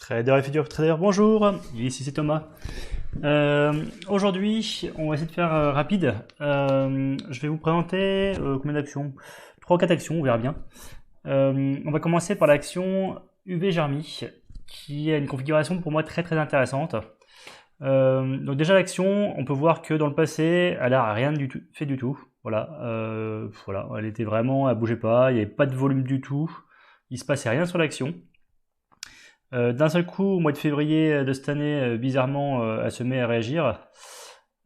Trader et futur trader, bonjour, ici c'est Thomas. Aujourd'hui, on va essayer de faire rapide. Je vais vous présenter combien d'actions? 3 ou 4 actions, on verra bien. On va commencer par l'action UV Jarmy, qui a une configuration pour moi très intéressante. Donc déjà l'action, on peut voir que dans le passé, elle a rien fait du tout. Voilà, elle était vraiment, elle bougeait pas, il n'y avait pas de volume du tout, il se passait rien sur l'action. D'un seul coup, au mois de février de cette année, bizarrement, elle se met à réagir.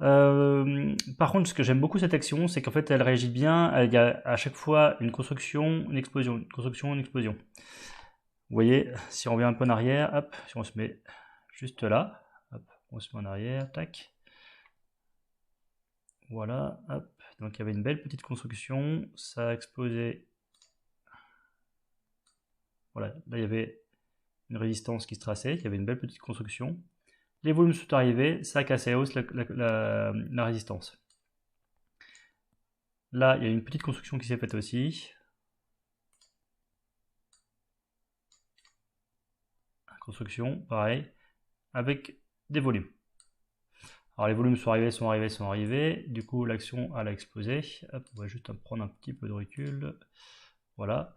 Par contre, ce que j'aime beaucoup cette action, c'est qu'en fait, elle réagit bien. Il y a à chaque fois une construction, une explosion, une construction, une explosion. Vous voyez, si on revient un peu en arrière, hop, si on se met juste là, hop, on se met en arrière, tac. Voilà, hop. Donc il y avait une belle petite construction, ça a explosé. Voilà, là il y avait une résistance qui se traçait, il y avait une belle petite construction. Les volumes sont arrivés, ça a cassé à hausse la résistance. Là, il y a une petite construction qui s'est faite aussi. Construction, pareil, avec des volumes. Alors les volumes sont arrivés. Du coup, l'action, elle a explosé. Hop, on va juste prendre un petit peu de recul. Voilà.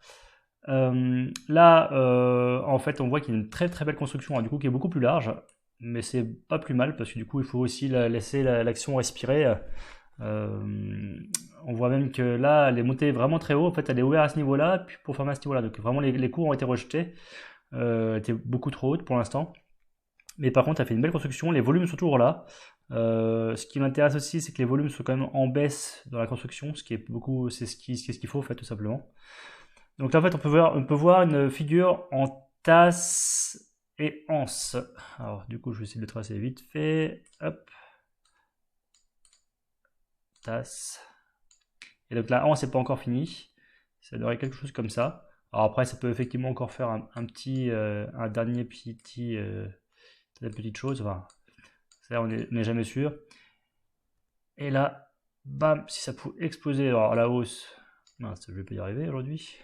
Là, en fait, on voit qu'il y a une très belle construction, hein, du coup, qui est beaucoup plus large. Mais c'est pas plus mal parce que du coup il faut aussi laisser l'action respirer. On voit même que là elle est montée vraiment très haut, en fait elle est ouverte à ce niveau là puis pour fermer à ce niveau là, donc vraiment les cours ont été rejetés. Elle était beaucoup trop haute pour l'instant, mais par contre elle fait une belle construction, les volumes sont toujours là. Ce qui m'intéresse aussi, c'est que les volumes sont quand même en baisse dans la construction, ce qui est beaucoup, c'est ce qu'il faut en fait, tout simplement. Donc là en fait on peut voir une figure en tasse et anse. Alors du coup je vais essayer de le tracer vite fait. Hop. Tasse. Et donc la anse n'est pas encore fini. Ça devrait être quelque chose comme ça. Alors après ça peut effectivement encore faire un dernier petite chose. Enfin, ça on n'est jamais sûr. Et là, bam, si ça pouvait exploser alors à la hausse. Mince, je vais pas y arriver aujourd'hui.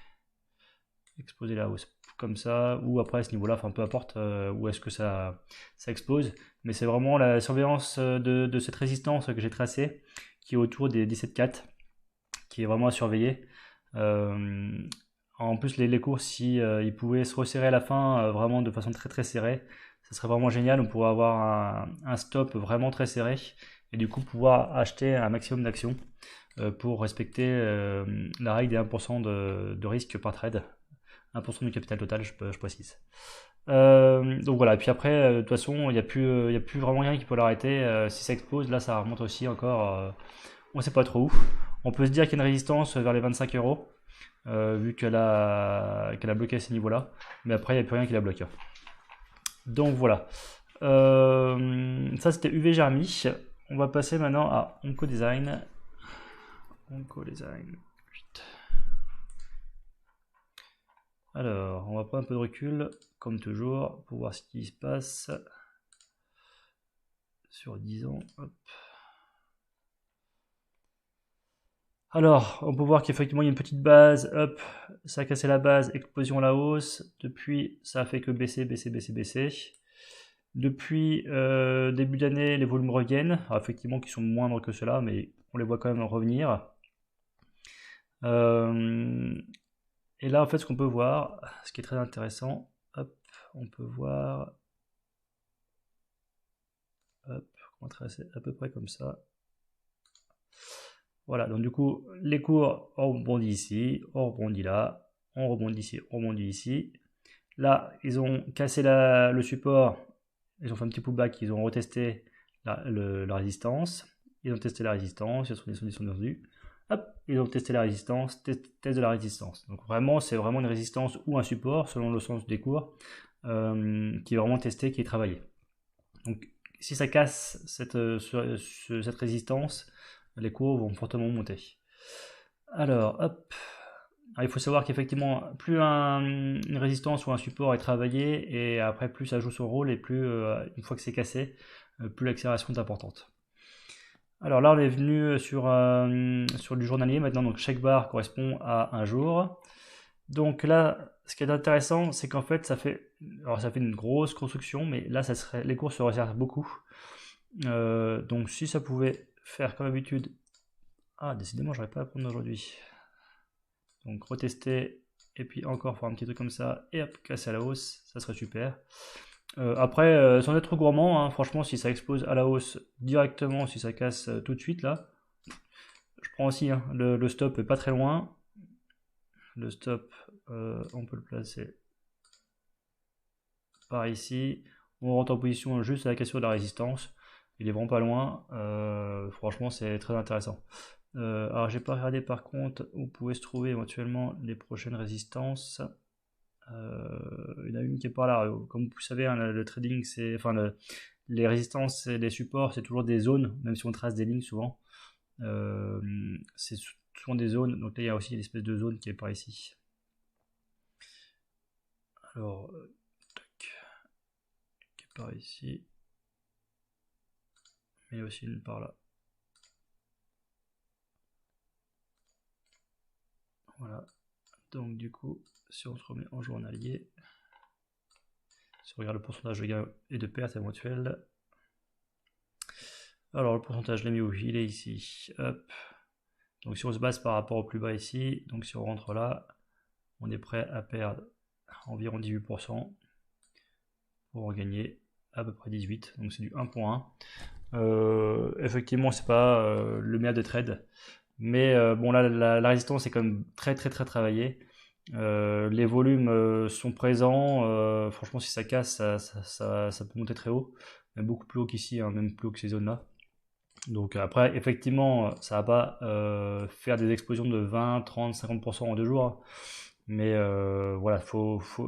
Exploser la hausse comme ça, ou après à ce niveau là, enfin peu importe où est-ce que ça explose, mais c'est vraiment la surveillance de cette résistance que j'ai tracée qui est autour des 17,4 qui est vraiment à surveiller. En plus les cours, si ils pouvaient se resserrer à la fin vraiment de façon très serrée, ça serait vraiment génial. On pourrait avoir un stop vraiment très serré et du coup pouvoir acheter un maximum d'actions pour respecter la règle des 1% de risque par trade. 1% du capital total, je précise. Donc voilà, et puis après, de toute façon, il n'y a plus vraiment rien qui peut l'arrêter. Si ça explose, là ça remonte aussi encore, on ne sait pas trop où. On peut se dire qu'il y a une résistance vers les 25 euros, vu qu'elle a bloqué à ces niveaux-là, mais après il n'y a plus rien qui la bloque. Donc voilà. Ça c'était UV Jarmy. On va passer maintenant à Oncodesign. Alors, on va prendre un peu de recul, comme toujours, pour voir ce qui se passe sur 10 ans. Hop. Alors, on peut voir qu'effectivement, il y a une petite base, hop, ça a cassé la base, explosion à la hausse. Depuis, ça a fait que baisser. Depuis début d'année, les volumes reviennent. Alors, effectivement, qui sont moindres que cela, mais on les voit quand même revenir. Et là, en fait, ce qu'on peut voir, ce qui est très intéressant, hop, on peut voir, hop, on va tracer à peu près comme ça. Voilà, donc du coup, les cours, on rebondit ici, on rebondit là, on rebondit ici, on rebondit ici. Là, ils ont cassé le support, ils ont fait un petit pullback, ils ont retesté la résistance, ils ont testé la résistance, ils sont descendus. Hop, ils ont testé la résistance, test de la résistance. Donc vraiment, c'est vraiment une résistance ou un support, selon le sens des cours, qui est vraiment testé, qui est travaillé. Donc si ça casse cette résistance, les cours vont fortement monter. Alors, hop. Alors, il faut savoir qu'effectivement, plus une résistance ou un support est travaillé, et après plus ça joue son rôle, et plus, une fois que c'est cassé, plus l'accélération est importante. Alors là, on est venu sur du journalier maintenant, donc chaque barre correspond à un jour. Donc là, ce qui est intéressant, c'est qu'en fait, alors ça fait une grosse construction, mais là, les cours se resserrent beaucoup. Donc si ça pouvait faire comme d'habitude, ah décidément, j'aurais pas à prendre aujourd'hui. Donc retester et puis encore faire un petit truc comme ça et hop, casser à la hausse, ça serait super. Après, sans être trop gourmand, hein, franchement, si ça explose à la hausse directement, si ça casse tout de suite là, je prends aussi. Hein, le stop est pas très loin. Le stop, on peut le placer par ici. On rentre en position juste à la cassure de la résistance. Il est vraiment pas loin. Franchement, c'est très intéressant. Alors, j'ai pas regardé par contre où pouvaient se trouver éventuellement les prochaines résistances. Il y en a une qui est par là. Comme vous savez, hein, le trading, c'est, enfin, les résistances et les supports, c'est toujours des zones, même si on trace des lignes souvent. C'est souvent des zones. Donc là, il y a aussi une espèce de zone qui est par ici. Alors, tac, qui est par ici. Mais aussi une par là. Voilà. Donc du coup, si on se remet en journalier, si on regarde le pourcentage de gain et de perte éventuelle, alors le pourcentage, je l'ai mis où? Il est ici. Hop. Donc si on se base par rapport au plus bas ici, donc si on rentre là, on est prêt à perdre environ 18% pour gagner à peu près 18. Donc c'est du 1.1. Effectivement, c'est pas le meilleur des trades. Mais bon, là, la résistance est quand même très très très travaillée. Les volumes sont présents. Franchement, si ça casse, ça peut monter très haut. Même beaucoup plus haut qu'ici, hein, même plus haut que ces zones-là. Donc après, effectivement, ça va pas faire des explosions de 20, 30, 50% en 2 jours. Hein. Mais voilà,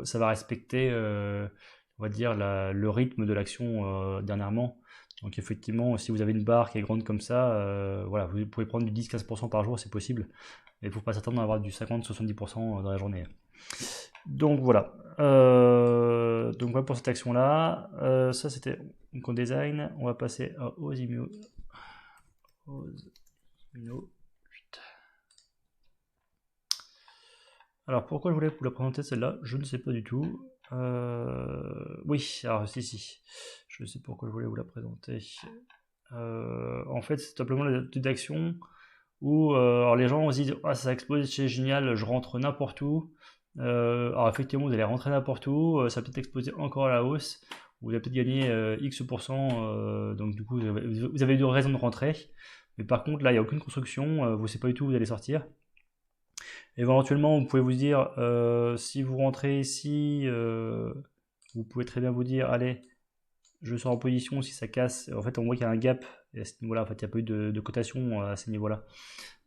ça va respecter, on va dire, le rythme de l'action dernièrement. Donc effectivement, si vous avez une barre qui est grande comme ça, voilà, vous pouvez prendre du 10-15% par jour, c'est possible. Mais il ne faut pas s'attendre à avoir du 50-70% dans la journée. Donc voilà. Donc voilà pour cette action-là. Ça c'était en design. On va passer à Osimio. Alors pourquoi je voulais vous la présenter celle-là, je ne sais pas du tout. Oui, alors si. Je sais pourquoi je voulais vous la présenter. En fait, c'est simplement la petite action où alors les gens se disent ah, ça explose, c'est génial, je rentre n'importe où. Alors effectivement, vous allez rentrer n'importe où, ça va peut-être exploser encore à la hausse. Vous allez peut-être gagner X%, donc du coup vous avez eu raison de rentrer. Mais par contre là, il n'y a aucune construction, vous ne savez pas du tout où vous allez sortir. Éventuellement, vous pouvez vous dire, si vous rentrez ici, vous pouvez très bien vous dire, allez, je sors en position si ça casse. En fait, on voit qu'il y a un gap et à ce niveau-là. En fait, il n'y a pas eu de cotation à ces niveaux-là.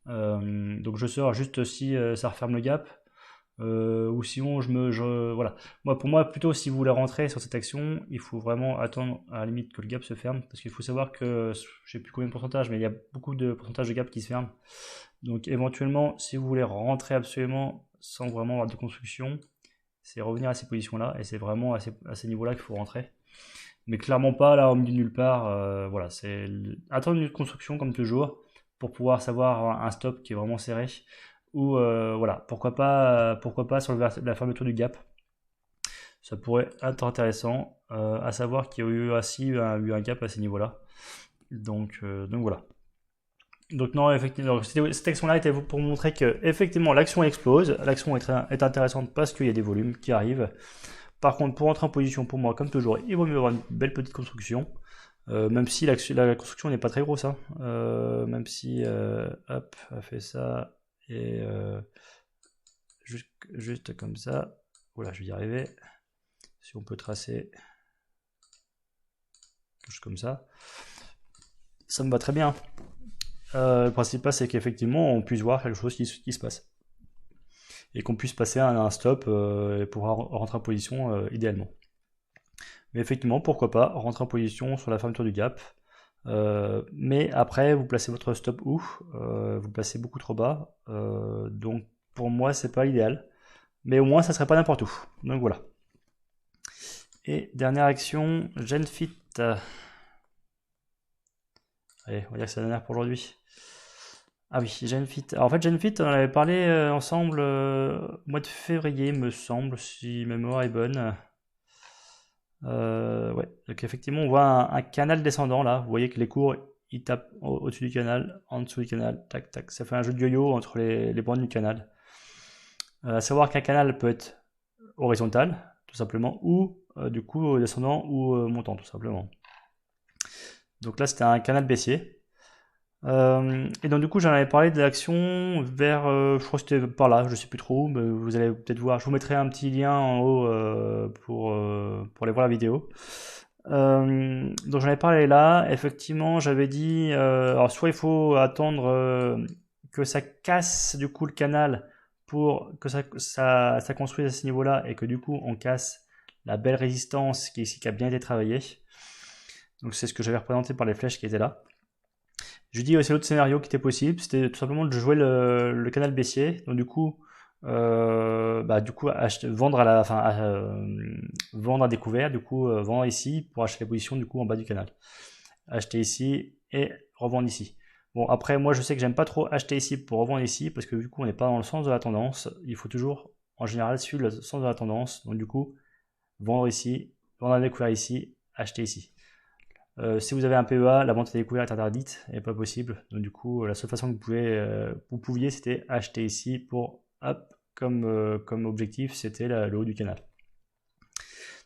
Donc je sors juste si ça referme le gap. Ou sinon, voilà. Pour moi, plutôt, si vous voulez rentrer sur cette action, il faut vraiment attendre à la limite que le gap se ferme. Parce qu'il faut savoir que, je ne sais plus combien de pourcentage, mais il y a beaucoup de pourcentage de gap qui se ferment. Donc éventuellement, si vous voulez rentrer absolument sans vraiment avoir de construction, c'est revenir à ces positions-là, et c'est vraiment à ces niveaux-là qu'il faut rentrer. Mais clairement pas là au milieu de nulle part. Voilà, c'est attendre une construction comme toujours pour pouvoir savoir un stop qui est vraiment serré. Ou voilà, pourquoi pas sur la fermeture du gap. Ça pourrait être intéressant, à savoir qu'il y a eu aussi eu un gap à ces niveaux-là. Donc voilà. Donc non, effectivement, cette action-là était pour montrer que effectivement l'action explose, l'action est intéressante parce qu'il y a des volumes qui arrivent. Par contre, pour entrer en position, pour moi, comme toujours, il vaut mieux avoir une belle petite construction, même si la construction n'est pas très grosse, hein. Même si, hop, a fait ça et juste comme ça. Voilà, je vais y arriver. Si on peut tracer quelque chose comme ça, ça me va très bien. Le principal, c'est qu'effectivement, on puisse voir quelque chose qui se passe. Et qu'on puisse passer à un stop et pouvoir rentrer en position idéalement. Mais effectivement, pourquoi pas rentrer en position sur la fermeture du gap. Mais après, vous placez votre stop où vous placez beaucoup trop bas. Donc pour moi, c'est pas l'idéal. Mais au moins, ça serait pas n'importe où. Donc voilà. Et dernière action, Genfit. Allez, on va dire que c'est la dernière pour aujourd'hui. Ah oui, GenFit. Alors, en fait, GenFit, on en avait parlé ensemble au mois de février, me semble, si ma mémoire est bonne. Ouais, donc effectivement, on voit un canal descendant là. Vous voyez que les cours, ils tapent au-dessus du canal, en dessous du canal, tac, tac. Ça fait un jeu de yo-yo entre les bornes du canal. À savoir qu'un canal peut être horizontal, tout simplement, ou du coup descendant ou montant, tout simplement. Donc là, c'était un canal baissier. Et donc du coup, j'en avais parlé de l'action vers, je crois que c'était par là, je sais plus trop, mais vous allez peut-être voir. Je vous mettrai un petit lien en haut pour aller voir la vidéo. Donc j'en ai parlé là. Effectivement, j'avais dit, alors soit il faut attendre que ça casse du coup le canal pour que ça construise à ce niveau-là et que du coup on casse la belle résistance qui ici qui a bien été travaillée. Donc c'est ce que j'avais représenté par les flèches qui étaient là. Je dis aussi l'autre scénario qui était possible, c'était tout simplement de jouer le canal baissier. Donc du coup vendre vendre à découvert, du coup vendre ici pour acheter les positions du coup en bas du canal. Acheter ici et revendre ici. Bon après moi je sais que j'aime pas trop acheter ici pour revendre ici parce que du coup on n'est pas dans le sens de la tendance. Il faut toujours en général suivre le sens de la tendance. Donc du coup vendre ici, vendre à découvert ici, acheter ici. Si vous avez un PEA, la vente à découvert est interdite et pas possible. Donc du coup, la seule façon que vous pouviez, c'était acheter ici pour, hop, comme objectif, c'était le haut du canal.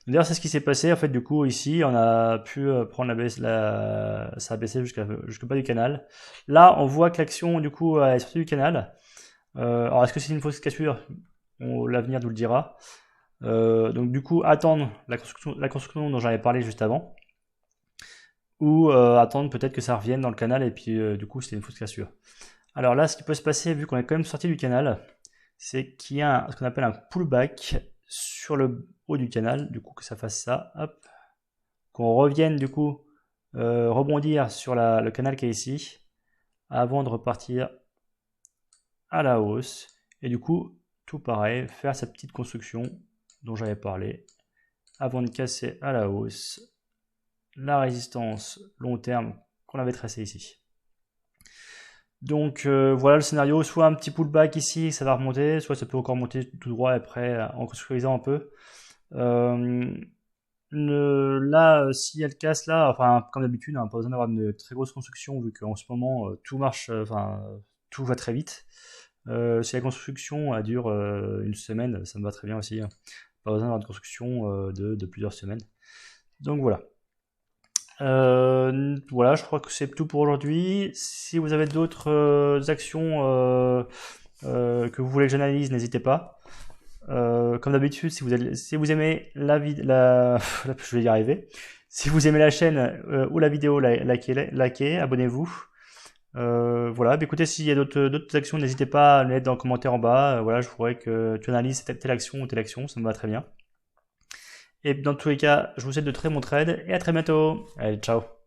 D'ailleurs, c'est ce qui s'est passé. En fait, du coup, ici, on a pu prendre ça a baissé jusqu'au bas du canal. Là, on voit que l'action, du coup, est sortie du canal. Alors, est-ce que c'est une fausse cassure? L'avenir nous le dira. Donc, du coup, attendre la construction dont j'avais parlé juste avant. Ou attendre peut-être que ça revienne dans le canal et puis du coup c'était une fausse cassure. Alors là, ce qui peut se passer, vu qu'on est quand même sorti du canal, c'est qu'il y a ce qu'on appelle un pullback sur le haut du canal, du coup que ça fasse ça, hop, qu'on revienne du coup rebondir sur le canal qui est ici, avant de repartir à la hausse, et du coup, tout pareil, faire cette petite construction dont j'avais parlé, avant de casser à la hausse la résistance long terme qu'on avait tracé ici. Donc voilà le scénario, soit un petit pullback ici, ça va remonter, soit ça peut encore monter tout droit après en construisant un peu. Là, si elle casse là, enfin comme d'habitude, pas besoin d'avoir une très grosse construction vu qu'en ce moment tout marche, tout va très vite. Si la construction elle dure une semaine, ça me va très bien aussi. Pas besoin d'avoir une construction de plusieurs semaines. Donc voilà. Voilà, je crois que c'est tout pour aujourd'hui. Si vous avez d'autres actions que vous voulez que j'analyse, n'hésitez pas. Comme d'habitude, si vous aimez je vais y arriver. Si vous aimez la chaîne ou la vidéo, likez, abonnez-vous. Voilà, écoutez, s'il y a d'autres actions, n'hésitez pas à me mettre dans le commentaire en bas. Voilà, je voudrais que tu analyses telle action ou telle action, ça me va très bien. Et dans tous les cas, je vous souhaite de très bons trades et à très bientôt. Allez, ciao.